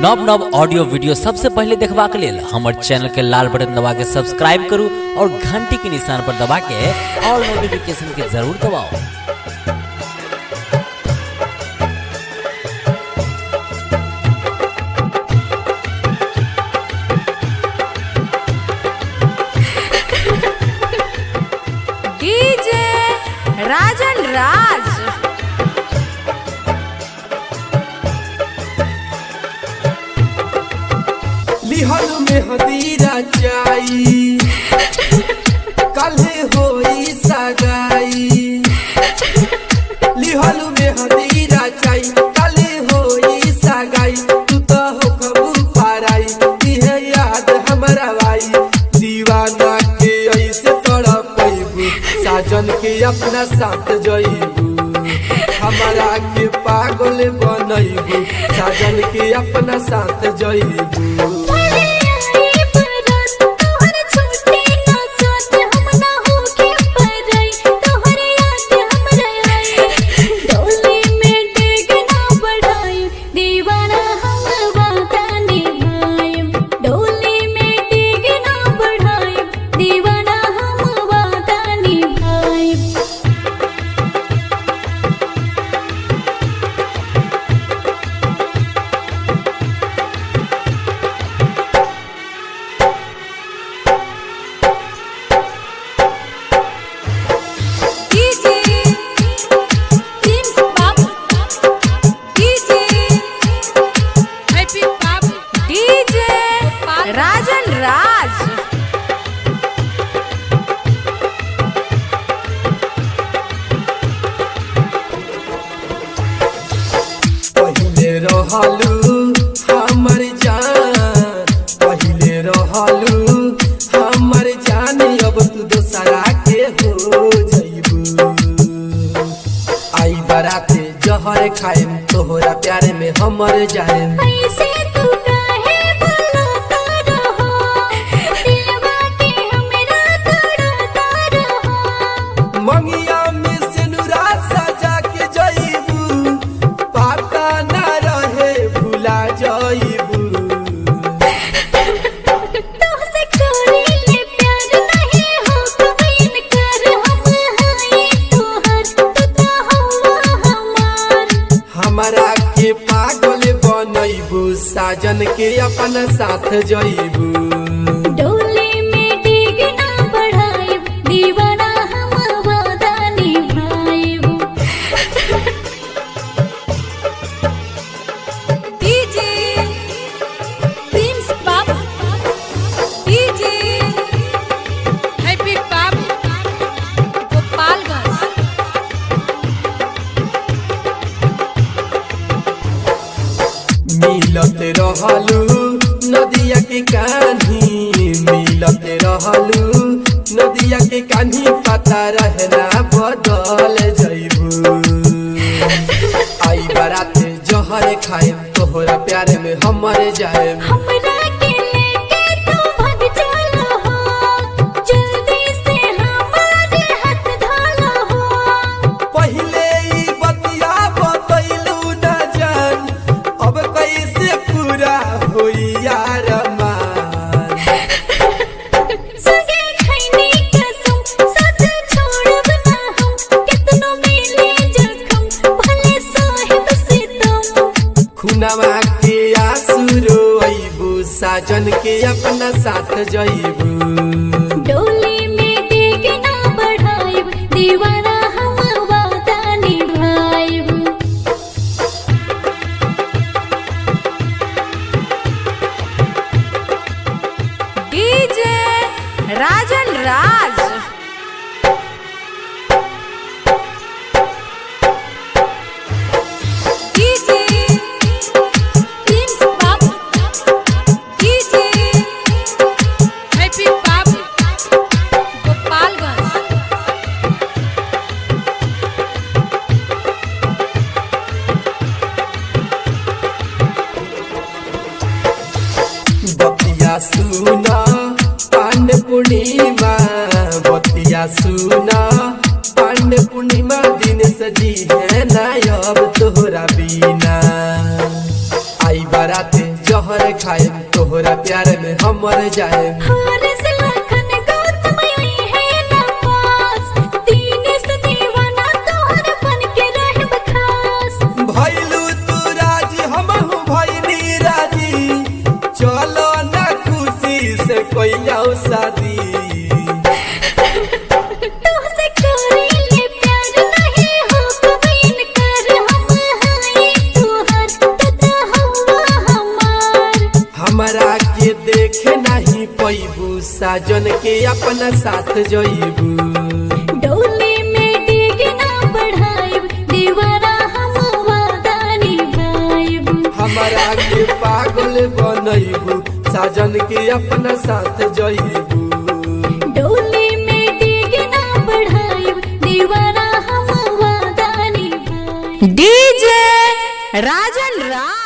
नव नव audio video सबसे पहले देखबा के लेल हमर चैनल के लाल बटन दबा के सब्सक्राइब करू और घंटी के निशान पर दबा के ऑल नोटिफिकेशन के जरूर दबाओ। डीजे राजन राज लिहल में हदीरा जाई कल्हे होई सगाई। लिहल में हदीरा जाई कल्हे होई सगाई। तू तो हो खबू पाराई इहे याद हमरा आई। दीवाना के ऐसे तड़पैबू साजन के अपना साथ जइबू। हमारा के पागल बनैबू साजन के अपना साथ जइबू। राजन राज पहिले रहलू हमर जान पहिले रहलू हमर जान अब तू दोसरा के हो जइबू। आई बराते जहर खाएम तोहरा प्यारे में हमर जाएम। मंगिया में सिनुरा सजा के जइबू पाता ना रहे भुला जइबू। हमारा के पागल बनैबू साजन के अपना साथ जइबू। मिलत रहलू नदिया के कान्ही मिलत रहलू नदिया के कान्ही पता रहना बदल जइबू। आई बराते जहर खाएम तोहरा प्यारे में हमर जाएम। खुनवा के आंसू रोइबू साजन के अपना साथ जइबू। डोली में डेग ना बढ़ाइब दीवाना हम वादा निभाइब। डीजे राजन राज बतिया सुना पांडे पूर्णिमा बतिया सुना पांडे पूर्णिमा दिन सजी है ना अब तोहरा बिना। आई बराते जहर खाए तोहरा प्यार में हम मर जाए। हारे से लखन गौतम आई है ना पास, दीनेश दीवाना तोहर बन के रहब खास। भइलू तू राजी हमहू भइनी राजी, चलो ना खुशी से कोइयाओ शादी। तुझसे करेंगे प्यार नहीं हो कभी इनकार, हम हैं तुहर तू हुआ हमार। हमरा के देखे नहीं पैबू, साजन के अपना साथ जइबू। डोली में डेग ना बढ़ाइब, दीवारा हम वादा निभाइब। हमरा के पागल बनैबू, साजन के अपना साथ जइबू। डोली में डेग ना बढ़ाइब, दीवारा हम वादा निभाइब। डीजे राजन राज।